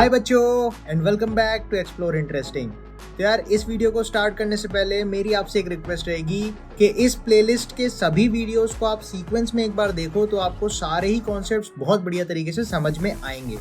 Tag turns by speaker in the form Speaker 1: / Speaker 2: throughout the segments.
Speaker 1: हाय बच्चों and welcome back to explore interesting. तो यार इस वीडियो को स्टार्ट करने से पहले मेरी आपसे एक रिक्वेस्ट रहेगी कि इस प्लेलिस्ट के सभी वीडियोस को आप सीक्वेंस में एक बार देखो तो आपको सारे ही कॉन्सेप्ट्स बहुत बढ़िया तरीके से समझ में आएंगे।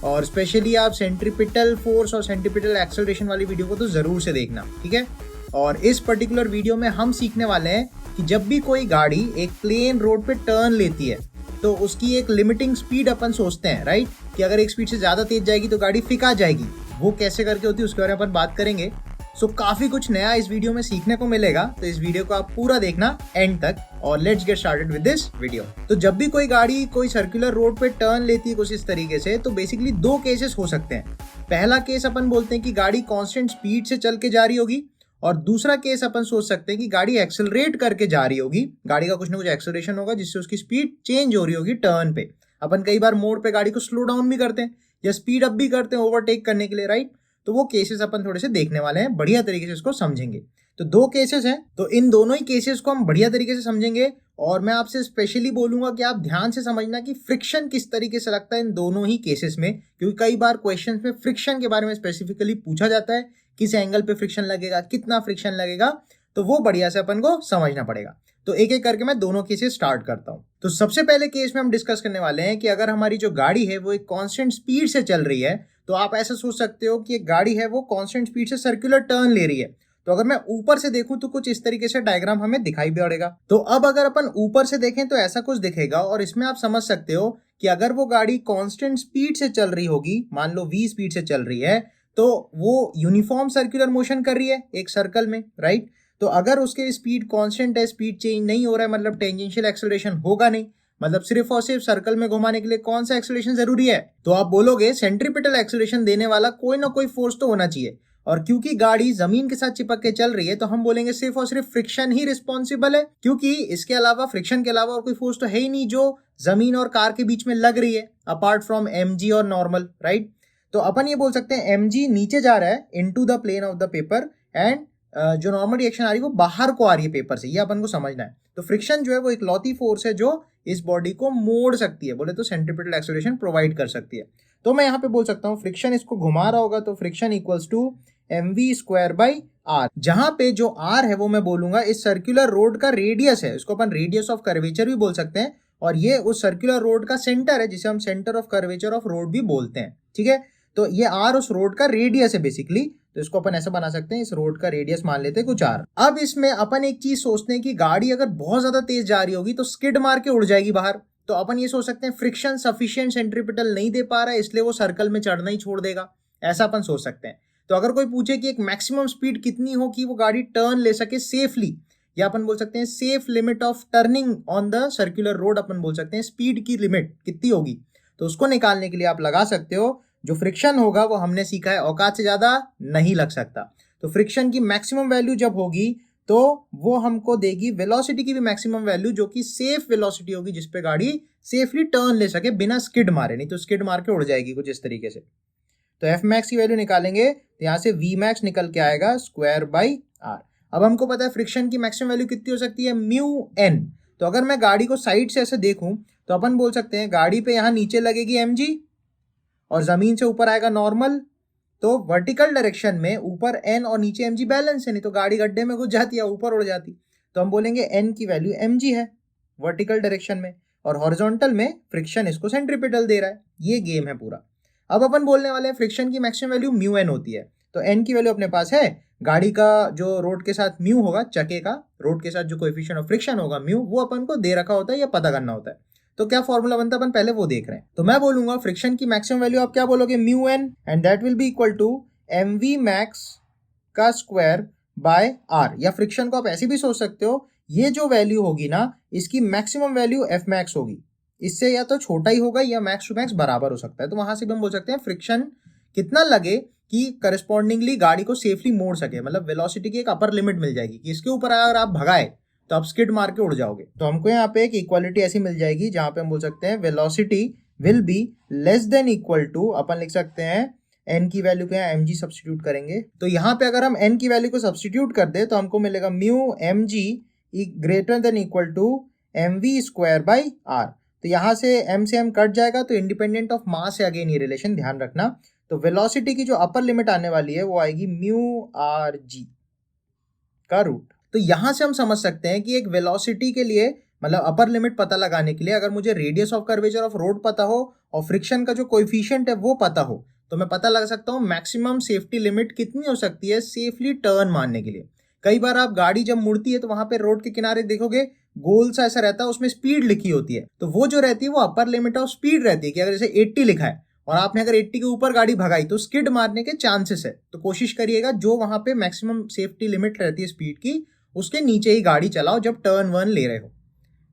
Speaker 1: और स्पेशली आप सेंट्रीपिटल फोर्स और सेंट्रीपिटल एक्सेलरेशन वाली वीडियो को तो ज़रूर से देखना, ठीक है। और इस पर्टिकुलर वीडियो में हम सीखने वाले हैं कि जब भी कोई गाड़ी एक प्लेन रोड पे टर्न लेती है तो उसकी एक लिमिटिंग स्पीड अपन सोचते हैं, राइट, कि अगर एक स्पीड से ज़्यादा तेज जाएगी तो गाड़ी फिका जाएगी। वो कैसे करके होती है उसके बारे में अपन बात करेंगे। सो काफ़ी कुछ नया इस वीडियो में सीखने को मिलेगा, तो इस वीडियो को आप पूरा देखना एंड तक। और let's get started with this video. तो जब भी कोई गाड़ी कोई सर्कुलर रोड पे टर्न लेती है कुछ इस तरीके से, तो बेसिकली दो केसेस हो सकते हैं। पहला केस अपन बोलते हैं कि गाड़ी कांस्टेंट स्पीड से चल के जा रही होगी, और दूसरा केस अपन सोच सकते हैं कि गाड़ी एक्सेलरेट करके जा रही होगी, गाड़ी का कुछ ना कुछ एक्सेलरेशन होगा जिससे उसकी स्पीड चेंज हो रही होगी टर्न पे। अपन कई बार मोड़ पे गाड़ी को स्लो डाउन भी करते हैं या स्पीड अप भी करते हैं ओवरटेक करने के लिए, राइट। तो वो केसेस अपन थोड़े से देखने वाले हैं, बढ़िया तरीके से इसको समझेंगे। तो दो केसेस हैं, तो इन दोनों ही केसेस को हम बढ़िया तरीके से समझेंगे। और मैं आपसे स्पेशली बोलूंगा कि आप ध्यान से समझना कि फ्रिक्शन किस तरीके से लगता है इन दोनों ही केसेस में, क्योंकि कई बार क्वेश्चंस में फ्रिक्शन के बारे में स्पेसिफिकली पूछा जाता है, किस एंगल पे फ्रिक्शन लगेगा, कितना फ्रिक्शन लगेगा, तो वो बढ़िया से अपन को समझना पड़ेगा। तो एक एक करके मैं दोनों केसेस स्टार्ट करता हूँ। तो सबसे पहले केस में हम डिस्कस करने वाले हैं कि अगर हमारी जो गाड़ी है वो एक कांस्टेंट स्पीड से चल रही है, तो आप ऐसा सोच सकते हो कि एक गाड़ी है वो कांस्टेंट स्पीड से सर्कुलर टर्न ले रही है। तो अगर मैं ऊपर से देखूं तो कुछ इस तरीके से डायग्राम हमें दिखाई पड़ेगा। तो अब अगर अपन ऊपर से देखें तो ऐसा कुछ दिखेगा, और इसमें आप समझ सकते हो कि अगर वो गाड़ी कांस्टेंट स्पीड से चल रही होगी, मान लो v स्पीड से चल रही है, तो वो यूनिफॉर्म सर्कुलर मोशन कर रही है एक सर्कल में, राइट। तो अगर उसके स्पीड कांस्टेंट है, स्पीड चेंज नहीं हो रहा है, मतलब टेंजेंशियल एक्सेलरेशन होगा नहीं, मतलब सिर्फ और सिर्फ सर्कल में घुमाने के लिए कौन सा एक्सेलरेशन जरूरी है, तो आप बोलोगे सेंट्रीपिटल एक्सेलरेशन देने वाला कोई ना कोई फोर्स तो होना चाहिए। और क्योंकि गाड़ी जमीन के साथ चिपक के चल रही है तो हम बोलेंगे सिर्फ और सिर्फ फ्रिक्शन ही रिस्पॉन्सिबल है, क्योंकि इसके अलावा फ्रिक्शन के अलावा और कोई फोर्स तो है ही नहीं जो जमीन और कार के बीच में लग रही है, अपार्ट फ्रॉम mg और नॉर्मल, राइट। तो अपन ये बोल सकते हैं mg नीचे जा रहा है into the plane of the paper, and जो नॉर्मल रिएक्शन आ रही है वो बाहर को आ रही है पेपर से, ये अपन को समझना है। तो फ्रिक्शन जो है वो एक लौती फोर्स है जो इस बॉडी को मोड़ सकती है, बोले तो सेंट्रीपिटल एक्सेलरेशन प्रोवाइड कर सकती है। तो मैं यहाँ पे बोल सकता हूँ फ्रिक्शन इसको घुमा रहा होगा तो फ्रिक्शन इक्वल्स टू mv²/r, जहां पे जो r है वो मैं बोलूंगा इस सर्कुलर रोड का रेडियस है, इसको अपन रेडियस ऑफ कर्वेचर भी बोल सकते हैं, और ये उस सर्कुलर रोड का सेंटर है जिसे हम centre of curvature of road भी बोलते हैं, ठीक है। तो ये r उस रोड का रेडियस है बेसिकली, तो इसको अपन ऐसा बना सकते हैं, इस रोड का रेडियस मान लेते हैं कुछ r। अब इसमें अपन एक चीज सोचते हैं कि गाड़ी अगर बहुत ज्यादा तेज जा रही होगी तो स्किड मार के उड़ जाएगी बाहर। तो अपन ये सोच सकते हैं फ्रिक्शन सफिशिएंट सेंट्रीपिटल नहीं दे पा रहा है इसलिए वो सर्कल में चढ़ना ही छोड़ देगा, ऐसा अपन सोच सकते हैं। तो अगर कोई पूछे कि एक मैक्सिमम स्पीड कितनी हो कि वो गाड़ी टर्न ले सके सेफली, या अपन बोल सकते हैं safe limit of turning on the circular road, अपन बोल सकते हैं स्पीड की लिमिट कितनी होगी, तो उसको निकालने के लिए आप लगा सकते हो जो फ्रिक्शन होगा वो हमने सीखा है औकात से ज्यादा नहीं लग सकता। तो फ्रिक्शन की मैक्सिमम वैल्यू जब होगी तो वो हमको देगी वेलोसिटी की भी मैक्सिमम वैल्यू, जो कि सेफ वेलोसिटी होगी जिसपे गाड़ी सेफली टर्न ले सके बिना स्किड मारे, नहीं तो स्किड मार के उड़ जाएगी कुछ इस तरीके से। तो एफ मैक्स की वैल्यू निकालेंगे तो यहाँ से वी मैक्स निकल के आएगा ²/r। अब हमको पता है फ्रिक्शन की मैक्सिमम वैल्यू कितनी हो सकती है, μn। तो अगर मैं गाड़ी को साइड से ऐसे देखूं तो अपन बोल सकते हैं गाड़ी पे यहाँ नीचे लगेगी mg और जमीन से ऊपर आएगा नॉर्मल, तो वर्टिकल डायरेक्शन में ऊपर n और नीचे mg बैलेंस है, नहीं तो गाड़ी गड्ढे में घुस जाती है ऊपर उड़ जाती। तो हम बोलेंगे n की वैल्यू mg है वर्टिकल डायरेक्शन में, और हॉरिजॉन्टल में फ्रिक्शन इसको सेंट्रीपिटल दे रहा है। ये गेम है पूरा। अब अपन बोलने वाले हैं फ्रिक्शन की मैक्सिमम वैल्यू μn होती है, तो n की वैल्यू अपने पास है, गाड़ी का जो रोड के साथ म्यू होगा, चके का रोड के साथ जो कोएफिशिएंट ऑफ फ्रिक्शन होगा म्यू, वो अपन को दे रखा होता है या पता करना होता है। तो क्या फॉर्मूला बनता है अपन पहले वो देख रहे हैं। तो मैं बोलूंगा फ्रिक्शन की मैक्सिमम वैल्यू आप क्या बोलोगे, μn, and that will be equal to mv max का ²/r। या फ्रिक्शन को आप ऐसे भी सोच सकते हो, ये जो वैल्यू होगी ना इसकी मैक्सिमम वैल्यू एफ मैक्स होगी, इससे या तो छोटा ही होगा या मैक्स टू मैक्स बराबर हो सकता है। तो वहां से भी हम बोल सकते हैं फ्रिक्शन कितना लगे कि करस्पॉन्डिंगली गाड़ी को सेफली मोड़ सके, मतलब वेलोसिटी की एक अपर लिमिट मिल जाएगी कि इसके ऊपर अगर आप भगाए तो आप स्किड मार के उड़ जाओगे। तो हमको यहाँ पे एक इक्वालिटी ऐसी मिल जाएगी जहां पे हम बोल सकते हैं velocity will be less than equal to, अपन लिख सकते हैं n की वैल्यू क्या है, mg सब्स्टिट्यूट करेंगे। तो यहाँ पे अगर हम n की वैल्यू को सब्स्टिट्यूट कर दे तो हमको मिलेगा μmg greater than equal to mv²/r। तो यहाँ से m कट जाएगा, तो इंडिपेंडेंट ऑफ मास है अगेन ये रिलेशन, ध्यान रखना। तो वेलोसिटी की जो अपर लिमिट आने वाली है वो आएगी म्यू आर जी का रूट। तो यहां से हम समझ सकते हैं कि एक वेलोसिटी के लिए मतलब अपर लिमिट पता लगाने के लिए अगर मुझे radius of curvature of road पता हो और फ्रिक्शन का जो कोएफिशिएंट है वो पता हो तो मैं पता लगा सकता हूँ मैक्सिमम सेफ्टी लिमिट कितनी हो सकती है सेफली टर्न मारने के लिए। कई बार आप गाड़ी जब मुड़ती है तो वहां पे रोड के किनारे देखोगे गोल सा ऐसा रहता है, उसमें स्पीड लिखी होती है, तो वो जो रहती है वो अपर लिमिट ऑफ स्पीड रहती है कि अगर जैसे 80 लिखा है और आपने अगर 80 के ऊपर गाड़ी भगाई तो स्किड मारने के चांसेस है। तो कोशिश करिएगा जो वहां पे मैक्सिमम सेफ्टी लिमिट रहती है स्पीड की उसके नीचे ही गाड़ी चलाओ जब टर्न वन ले रहे हो।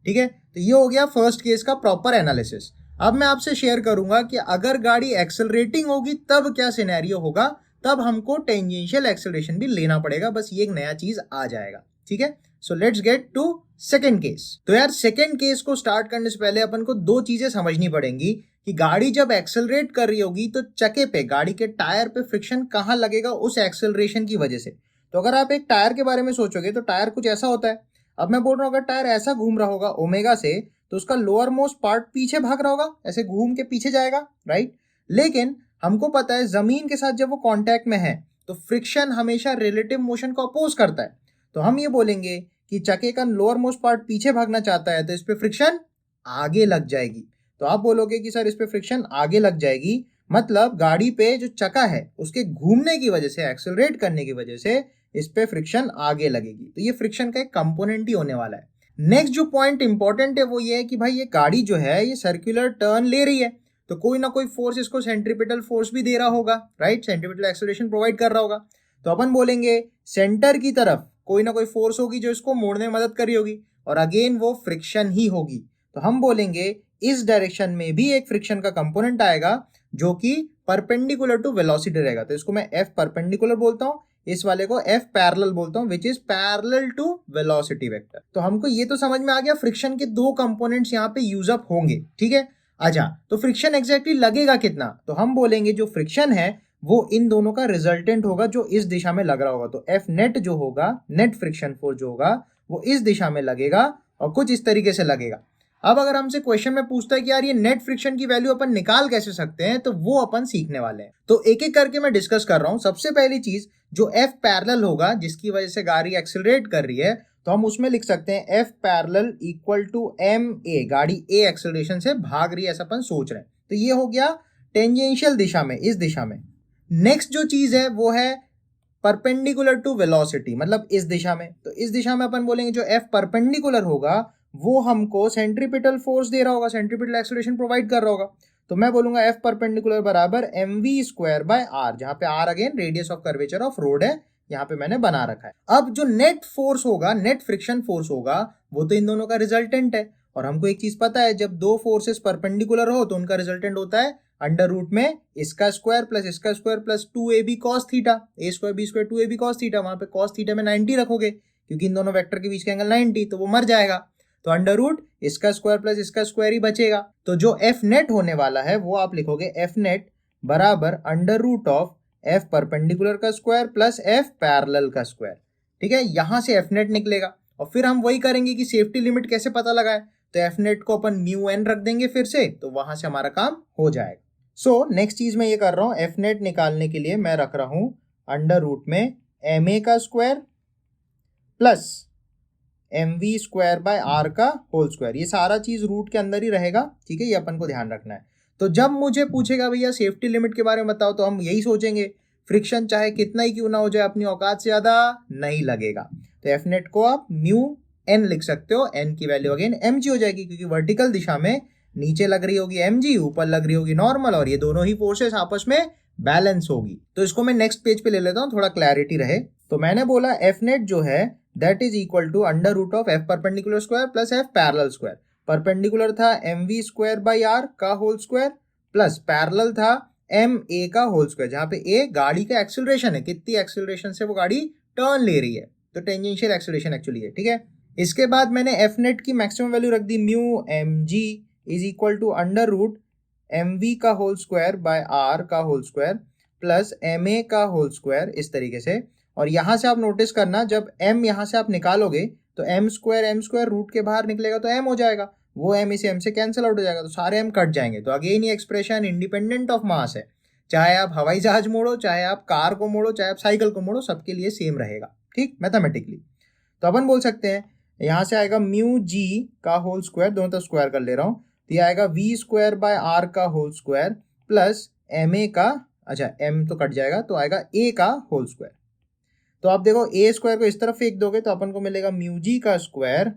Speaker 1: ठीक है, तो ये हो गया फर्स्ट केस का प्रॉपर एनालिसिस। अब मैं आपसे शेयर करूंगा कि अगर गाड़ी एक्सेलरेटिंग होगी तब क्या सिनेरियो होगा, तब हमको टेंजेंशियल एक्सेलरेशन भी लेना पड़ेगा, बस ये एक नया चीज आ जाएगा। ठीक है, so let's get to second case. तो यार सेकेंड केस को स्टार्ट करने से पहले अपन को दो चीजें समझनी पड़ेंगी कि गाड़ी जब एक्सेलरेट कर रही होगी तो चके पे गाड़ी के टायर पे फ्रिक्शन कहाँ लगेगा उस एक्सेलरेशन की वजह से। तो अगर आप एक टायर के बारे में सोचोगे तो टायर कुछ ऐसा होता है। अब मैं बोल रहा हूँ अगर टायर ऐसा घूम रहा होगा ओमेगा से तो उसका लोअर मोस्ट पार्ट पीछे भाग रहा होगा, ऐसे घूम के पीछे जाएगा, राइट। लेकिन हमको पता है जमीन के साथ जब वो कांटेक्ट में है तो फ्रिक्शन हमेशा रिलेटिव मोशन को अपोज करता है। तो हम ये बोलेंगे कि चके का लोअर मोस्ट पार्ट पीछे भागना चाहता है तो इस पे फ्रिक्शन आगे लग जाएगी। तो आप बोलोगे कि सर इस पे फ्रिक्शन आगे लग जाएगी मतलब गाड़ी पे जो चका है उसके घूमने की वजह से, एक्सेलरेट करने की वजह से इस पे फ्रिक्शन आगे लगेगी। तो ये फ्रिक्शन का एक कंपोनेंट ही होने वाला है। नेक्स्ट जो पॉइंट इंपॉर्टेंट है वो ये है कि भाई ये गाड़ी जो है ये सर्कुलर टर्न ले रही है तो कोई ना कोई फोर्स इसको सेंट्रीपिटल फोर्स भी दे रहा होगा, राइट, सेंट्रीपिटल एक्सेलरेशन प्रोवाइड कर रहा होगा। तो अपन बोलेंगे सेंटर की तरफ कोई ना कोई फोर्स होगी जो इसको मोड़ने में मदद कर रही होगी और अगेन वो फ्रिक्शन ही होगी। तो हम बोलेंगे इस डायरेक्शन में भी एक फ्रिक्शन का कंपोनेंट आएगा जो कि परपेंडिकुलर टू वेलोसिटी रहेगा। तो इसको मैं एफ परपेंडिकुलर बोलता हूँ, इस वाले को एफ पैरेलल बोलता हूँ which is parallel to velocity vector. तो हमको ये तो समझ में आ गया फ्रिक्शन के दो कंपोनेंट्स यहाँ पे यूज अप होंगे। ठीक है, अच्छा तो फ्रिक्शन एग्जैक्टली लगेगा कितना, तो हम बोलेंगे जो फ्रिक्शन है वो इन दोनों का रिजल्टेंट होगा जो इस दिशा में लग रहा होगा। तो एफ नेट जो होगा, नेट फ्रिक्शन फोर्स जो होगा वो इस दिशा में लगेगा और कुछ इस तरीके से लगेगा। अब अगर हमसे क्वेश्चन में पूछता है कि यार ये नेट फ्रिक्शन की वैल्यू अपन निकाल कैसे सकते हैं, तो वो अपन सीखने वाले हैं। तो एक एक करके मैं डिस्कस कर रहा हूं। सबसे पहली चीज जो एफ पैरेलल होगा जिसकी वजह से गाड़ी एक्सेलरेट कर रही है तो हम उसमें लिख सकते हैं F parallel equal to M A, गाड़ी ए एक्सेलरेशन से भाग रही है ऐसा अपन सोच रहे हैं। तो ये हो गया टेंजेंशियल दिशा में, इस दिशा में। नेक्स्ट जो चीज है वो है परपेंडिकुलर टू वेलोसिटी, मतलब इस दिशा में। तो इस दिशा में अपन बोलेंगे जो एफ परपेंडिकुलर होगा वो हमको सेंट्रीपिटल फोर्स दे रहा होगा, सेंट्रीपिटल एक्सेलरेशन प्रोवाइड कर रहा होगा। तो मैं बोलूंगा एफ परपेंडिकुलर बराबर M V square by R, जहां पे R again radius of curvature of road है, यहाँ पे मैंने बना रखा है। अब जो नेट फोर्स होगा, नेट फ्रिक्शन फोर्स होगा, वो तो इन दोनों का रिजल्टेंट है। और हमको एक चीज पता है, जब दो फोर्सेस परपेंडिकुलर हो तो उनका रिजल्टेंट होता है अंडर रूट में इसका square plus 2ab cos theta, a square b square 2ab cos theta. वहां पे cos थीटा में 90 रखोगे क्योंकि इन दोनों वेक्टर के बीच का एंगल 90, तो वो मर जाएगा। तो अंडर रूट इसका स्क्वायर प्लस इसका स्क्वायर ही बचेगा। तो जो एफ नेट होने वाला है वो आप लिखोगे एफ नेट बराबर under root of F perpendicular का स्क्वायर प्लस एफ पैरेलल का स्क्वायर। ठीक है, यहां से एफ नेट निकलेगा और फिर हम वही करेंगे कि सेफ्टी लिमिट कैसे पता लगाए। तो एफ नेट को अपन म्यू एन रख देंगे फिर से, तो वहां से हमारा काम हो जाएगा। सो नेक्स्ट चीज मैं ये कर रहा हूं, एफ नेट निकालने के लिए मैं रख रहा हूं अंडर रूट में एम ए का square plus M V square by R का होल स्क्वायर। ये सारा चीज रूट के अंदर ही रहेगा। ठीक है, ये अपन को ध्यान रखना है। तो जब मुझे पूछेगा भैया सेफ्टी लिमिट के बारे में बताओ, तो हम यही सोचेंगे फ्रिक्शन चाहे कितना ही क्यों ना हो जाए अपनी औकात से ज्यादा नहीं लगेगा। तो एफ नेट को आप म्यू एन लिख सकते हो, एन की वैल्यू अगेन एम जी हो जाएगी क्योंकि वर्टिकल दिशा में नीचे लग रही होगी एम जी, ऊपर लग रही होगी नॉर्मल, और ये दोनों ही फोर्सेस आपस में बैलेंस होगी। तो इसको मैं नेक्स्ट पेज पे ले लेता हूँ, थोड़ा क्लैरिटी रहे। तो मैंने बोला एफ नेट जो है that is equal to under root of F perpendicular square plus F parallel square. Perpendicular था M V square by R का होल स्क्वायर प्लस पैरेलल था एम ए का होल स्क्वायर, जहां पे ए गाड़ी का एक्सेलरेशन है, कितनी एक्सेलरेशन से वो गाड़ी टर्न ले रही है, तो टेंजेंशियल एक्सेलरेशन एक्चुअली है। ठीक है, इसके बाद मैंने एफ नेट की मैक्सिमम वैल्यू रख दी mu M G is equal to under root M V का होल स्क्वायर बाय आर का whole square plus M A का होल स्क्वायर, इस तरीके से। और यहां से आप नोटिस करना, जब m यहां से आप निकालोगे तो m स्क्वायर रूट के बाहर निकलेगा तो m हो जाएगा, वो m इसे m से कैंसिल आउट हो जाएगा, तो सारे m कट जाएंगे। तो अगेन ये एक्सप्रेशन इंडिपेंडेंट ऑफ मास है, चाहे आप हवाई जहाज मोड़ो, चाहे आप कार को मोड़ो, चाहे आप साइकिल को मोड़ो, सबके लिए सेम रहेगा, ठीक, मैथमेटिकली। तो अपन बोल सकते हैं यहाँ से आएगा म्यू जी का होल स्क्वायर, दोनों तरफ स्क्वायर कर ले रहा हूँ, तो ये आएगा वी स्क्वायर बाय आर का whole square plus M A का, अच्छा एम तो कट जाएगा, तो आएगा ए का होल स्क्वायर। तो आप देखो ए स्क्वायर को इस तरफ फेंक दोगे तो अपन को मिलेगा म्यू जी का स्क्वायर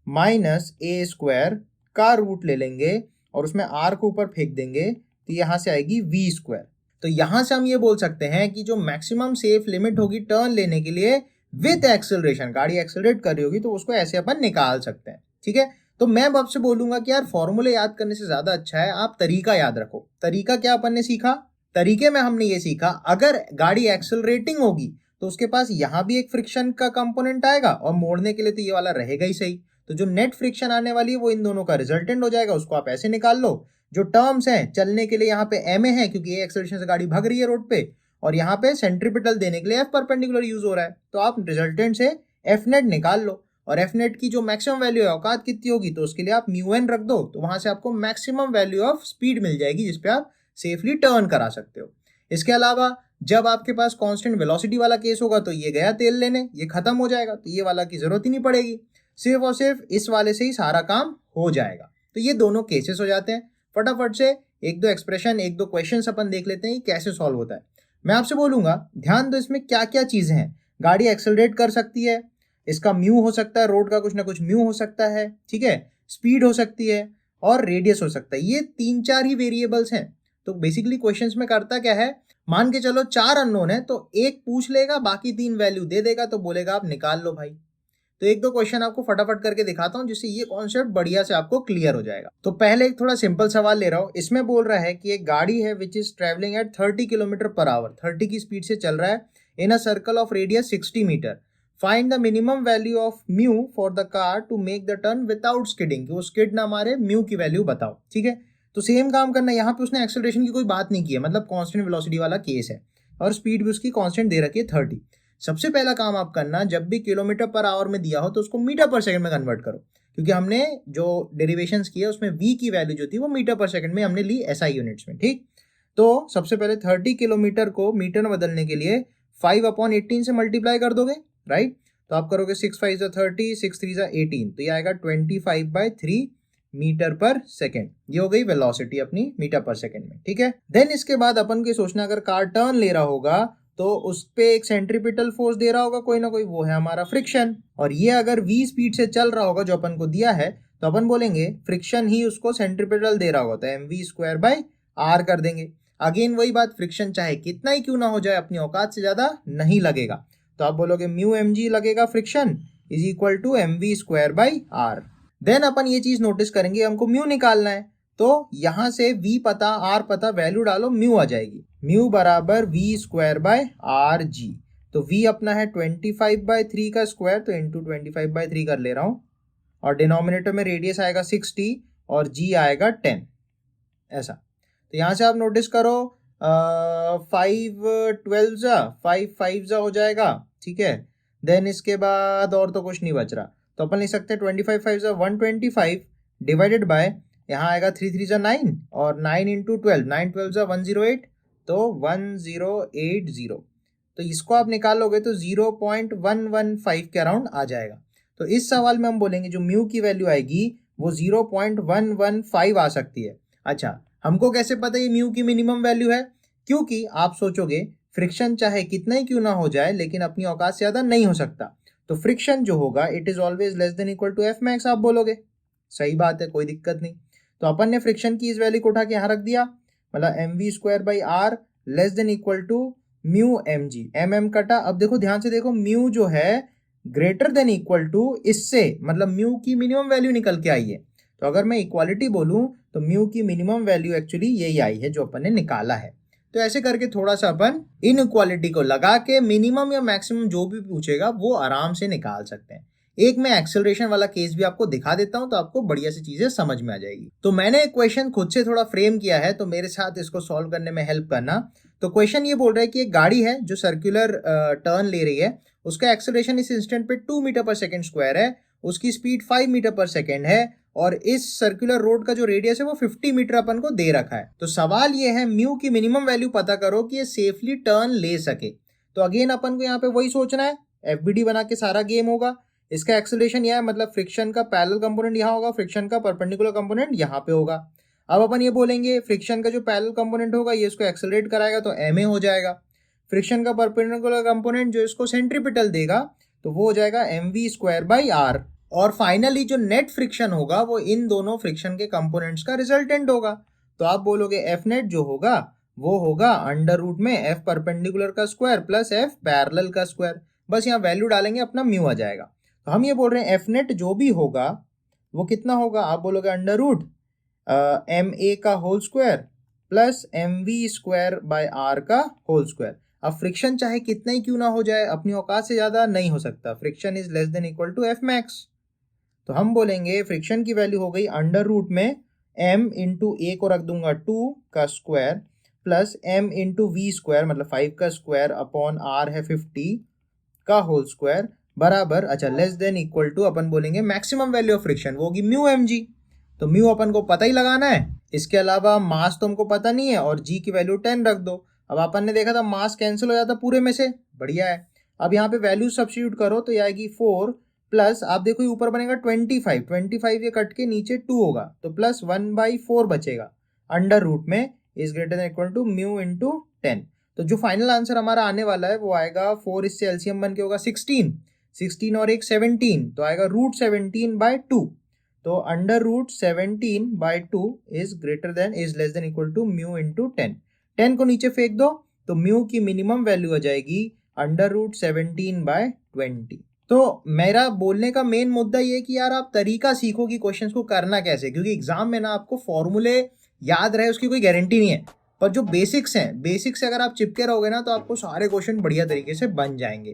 Speaker 1: माइनस ए स्क्वायर का रूट ले लेंगे और उसमें आर को ऊपर फेंक देंगे, तो यहाँ से आएगी वी स्क्वायर। तो यहाँ से हम ये बोल सकते हैं कि जो मैक्सिमम सेफ लिमिट होगी टर्न लेने के लिए विद एक्सेलरेशन, गाड़ी एक्सेलरेट कर रही होगी तो उसको ऐसे अपन निकाल सकते हैं, ठीक है। तो मैं अब आपसे बोलूंगा कि यार फॉर्मूले याद करने से ज्यादा अच्छा है आप तरीका याद रखो। तरीका क्या अपन ने सीखा? तरीके में हमने ये सीखा अगर गाड़ी एक्सेलरेटिंग होगी तो उसके पास यहाँ भी एक फ्रिक्शन का कंपोनेंट आएगा और मोड़ने के लिए तो ये वाला रहेगा ही सही। तो जो नेट फ्रिक्शन आने वाली है वो इन दोनों का रिजल्टेंट हो जाएगा, उसको आप ऐसे निकाल लो। जो टर्म्स हैं चलने के लिए यहाँ पे एम ए है क्योंकि ये एक्सेलरेशन से गाड़ी भाग रही है रोड पे, और यहाँ पे सेंट्रीपिटल देने के लिए एफ परपेंडिकुलर यूज हो रहा है, तो आप रिजल्टेंट से एफ नेट निकाल लो। और एफ नेट की जो मैक्सिमम वैल्यू है औकात कितनी होगी, तो उसके लिए आप म्यू एन रख दो, तो वहां से आपको मैक्सिमम वैल्यू ऑफ स्पीड मिल जाएगी जिसपे आप सेफली टर्न करा सकते हो। इसके अलावा जब आपके पास कांस्टेंट वेलोसिटी वाला केस होगा तो ये गया तेल लेने, ये खत्म हो जाएगा, तो ये वाला की जरूरत ही नहीं पड़ेगी, सिर्फ और सिर्फ इस वाले से ही सारा काम हो जाएगा। तो ये दोनों केसेस हो जाते हैं। फटाफट से एक दो एक्सप्रेशन, एक दो क्वेश्चन अपन देख लेते हैं कैसे सॉल्व होता है। मैं आपसे बोलूंगा ध्यान दो इसमें क्या क्या चीजें हैं। गाड़ी एक्सेलरेट कर सकती है, इसका म्यू हो सकता है, रोड का कुछ ना कुछ म्यू हो सकता है, ठीक है, स्पीड हो सकती है और रेडियस हो सकता है, ये 3-4 ही वेरिएबल्स हैं। तो बेसिकली क्वेश्चंस में करता क्या है, मान के चलो 4 अननोन है तो एक पूछ लेगा, बाकी 3 वैल्यू दे देगा, तो बोलेगा आप निकाल लो भाई। तो एक दो क्वेश्चन आपको फटाफट करके दिखाता हूं जिससे ये कॉन्सेप्ट बढ़िया से आपको क्लियर हो जाएगा। तो पहले एक थोड़ा सिंपल सवाल ले रहा हूं। इसमें बोल रहा है कि एक गाड़ी है which is travelling at 30 kilometre per hour, 30 की स्पीड से चल रहा है in a circle of radius 60 metre. Find the minimum value of mu for the car to make the turn without skidding, वो स्किड ना मारे, म्यू की value बताओ, ठीक है। तो सेम काम करना, यहाँ पे उसने एक्सेलरेशन की कोई बात नहीं की है, मतलब कांस्टेंट वेलोसिटी वाला केस है और स्पीड भी उसकी कांस्टेंट दे रखी है 30। सबसे पहला काम आप करना, जब भी किलोमीटर पर आवर में दिया हो तो उसको मीटर पर सेकंड में कन्वर्ट करो, क्योंकि हमने जो डेरिवेशंस किए उसमें v की वैल्यू जो थी वो मीटर पर सेकंड में हमने ली SI यूनिट्स में, ठीक। तो सबसे पहले 30 किलोमीटर को मीटर में बदलने के लिए 5/18 से मल्टीप्लाई कर दोगे, राइट। तो आप करोगे 6 5 30, 6 3 18, तो ये आएगा 25/3 मीटर पर सेकेंड। ये हो गई वेलोसिटी अपनी मीटर पर सेकेंड में, ठीक है। देन इसके बाद अपन को सोचना, अगर कार टर्न ले रहा होगा तो उस पे एक सेंट्रीपिटल फोर्स दे रहा होगा कोई ना कोई, वो है हमारा फ्रिक्शन। और ये अगर v स्पीड से चल रहा होगा जो अपन को दिया है, तो अपन बोलेंगे फ्रिक्शन ही उसको सेंट्रीपिटल दे रहा होगा, तो mv²/r कर देंगे। अगेन वही बात, फ्रिक्शन चाहे कितना ही क्यों ना हो जाए अपनी औकात से ज्यादा नहीं लगेगा, तो आप बोलोगे म्यू mg लगेगा friction is equal to mv²/r। Then अपन ये चीज नोटिस करेंगे, हमको म्यू निकालना है, तो यहां से v पता r पता, वैल्यू डालो, म्यू आ जाएगी, म्यू बराबर v²/rg। तो v अपना है 25/3 का स्क्वायर, तो इंटू 25/3 कर ले रहा हूं, और डिनोमिनेटर में रेडियस आएगा 60 और g आएगा 10, ऐसा। तो यहां से आप नोटिस करो 5 5 हो जाएगा, ठीक है। देन इसके बाद और तो कुछ नहीं बच रहा, तो अपन लिख सकते हैं 25 5 125 डिवाइडेड बाय, यहाँ आएगा 3 3 9 और 9 इंटू 12, 9 12 108, तो 1080। तो इसको आप निकालोगे तो 0.115 के अराउंड आ जाएगा। तो इस सवाल में हम बोलेंगे जो म्यू की वैल्यू आएगी वो 0.115 आ सकती है। अच्छा, हमको कैसे पता ये म्यू की मिनिमम वैल्यू है? क्योंकि आप सोचोगे फ्रिक्शन चाहे कितना ही क्यों ना हो जाए लेकिन अपनी औकात से ज्यादा नहीं हो सकता, तो फ्रिक्शन जो होगा it is always less than equal to F max, आप बोलोगे सही बात है, कोई दिक्कत नहीं। तो अपन ने फ्रिक्शन की इस वैल्यू को उठा के यहाँ रख दिया, मतलब mv²/r less than equal to mu mg, mm कटा। अब देखो ध्यान से देखो, म्यू जो है ग्रेटर देन इक्वल टू इससे, मतलब म्यू की मिनिमम वैल्यू निकल के आई है। तो अगर मैं इक्वालिटी बोलूं तो म्यू की मिनिमम वैल्यू एक्चुअली यही आई है जो अपन ने निकाला है। तो ऐसे करके थोड़ा सा अपन इन इक्वालिटी को लगा के मिनिमम या मैक्सिमम जो भी पूछेगा वो आराम से निकाल सकते हैं। एक मैं एक्सेलरेशन वाला केस भी आपको दिखा देता हूं तो आपको बढ़िया सी चीजें समझ में आ जाएगी। तो मैंने एक क्वेश्चन खुद से थोड़ा फ्रेम किया है, तो मेरे साथ इसको सॉल्व करने में हेल्प करना। तो क्वेश्चन ये बोल रहा है कि एक गाड़ी है जो सर्कुलर टर्न ले रही है, उसका एक्सेलरेशन इस इंस्टेंट पे 2 मीटर पर सेकेंड स्क्वायर है, उसकी स्पीड 5 मीटर पर सेकेंड है और इस सर्कुलर रोड का जो रेडियस है वो 50 मीटर अपन को दे रखा है। तो सवाल ये है म्यू की मिनिमम वैल्यू पता करो कि ये सेफली टर्न ले सके। तो अगेन अपन को यहाँ पे वही सोचना है, एफबीडी बना के सारा गेम होगा। इसका एक्सेलरेशन यह है, मतलब फ्रिक्शन का पैरेलल कंपोनेंट यहाँ होगा, फ्रिक्शन का परपेंडिकुलर कंपोनेंट यहाँ पे होगा। अब अपन ये बोलेंगे फ्रिक्शन का जो पैरेलल कंपोनेंट होगा ये इसको एक्सेलरेट कराएगा तो ma हो जाएगा। फ्रिक्शन का परपेंडिकुलर कंपोनेंट जो इसको सेंट्रीपिटल देगा तो वो हो जाएगा mv²/r। और फाइनली जो नेट फ्रिक्शन होगा वो इन दोनों फ्रिक्शन के कंपोनेंट्स का रिजल्टेंट होगा। तो आप बोलोगे एफ नेट जो होगा वो होगा अंडर रूट में एफ परपेंडिकुलर का स्क्वायर प्लस एफ पैरेलल का स्क्वायर। बस यहाँ वैल्यू डालेंगे, अपना म्यू आ जाएगा। तो हम ये बोल रहे हैं एफ नेट जो भी होगा वो कितना होगा, आप बोलोगे अंडर रूट ma का होल स्क्वायर प्लस mv²/r का होल स्क्वायर। अब फ्रिक्शन चाहे कितना ही क्यों ना हो जाए, अपनी औकात से ज्यादा नहीं हो सकता। Friction is less than equal to F max. तो हम बोलेंगे फ्रिक्शन की वैल्यू हो गई अंडर रूट में m इंटू a को रख दूंगा 2 का square plus m into V square मतलब 5 का स्क्वायर अपॉन r है 50 का होल स्क्वायर बराबर, अच्छा लेस देन इक्वल टू अपन बोलेंगे मैक्सिमम वैल्यू ऑफ फ्रिक्शन वो होगी म्यू mg। तो म्यू अपन को पता ही लगाना है, इसके अलावा मास तो हमको पता नहीं है और g की वैल्यू 10 रख दो। अब अपन ने देखा था मास कैंसिल हो जाता पूरे में से, बढ़िया है। अब यहाँ पे वैल्यू सब्स्टिट्यूट करो तो ये आएगी 4 प्लस आप देखो ऊपर बनेगा 25 ये कट के नीचे 2 होगा तो प्लस 1/4 बचेगा अंडर रूट में is greater than equal to mu into 10। तो जो फाइनल आंसर हमारा आने वाला है वो आएगा 4 इससे एलसीएम बन के होगा 16 और एक 17 तो आएगा रूट 17/2। तो under root 17/2 is less than equal to mu into 10 को नीचे फेंक दो तो म्यू की मिनिमम वैल्यू आ जाएगी अंडर रूट 17/20। तो मेरा बोलने का मेन मुद्दा ये है कि यार आप तरीका सीखो कि क्वेश्चंस को करना कैसे, क्योंकि एग्जाम में ना आपको फॉर्मूले याद रहे उसकी कोई गारंटी नहीं है, पर जो बेसिक्स हैं बेसिक्स से अगर आप चिपके रहोगे ना तो आपको सारे क्वेश्चन बढ़िया तरीके से बन जाएंगे।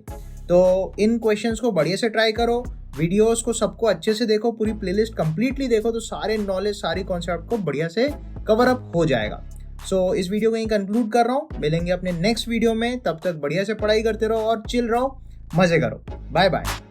Speaker 1: तो इन क्वेश्चंस को बढ़िया से ट्राई करो, वीडियोस को सबको अच्छे से देखो, पूरी प्लेलिस्ट कंप्लीटली देखो तो सारे नॉलेज सारी कॉन्सेप्ट को बढ़िया से कवर अप हो जाएगा। सो इस वीडियो को यहीं कंक्लूड कर रहा हूँ, मिलेंगे अपने नेक्स्ट वीडियो में, तब तक बढ़िया से पढ़ाई करते रहो और चिल रहो, मजे करो, बाय बाय।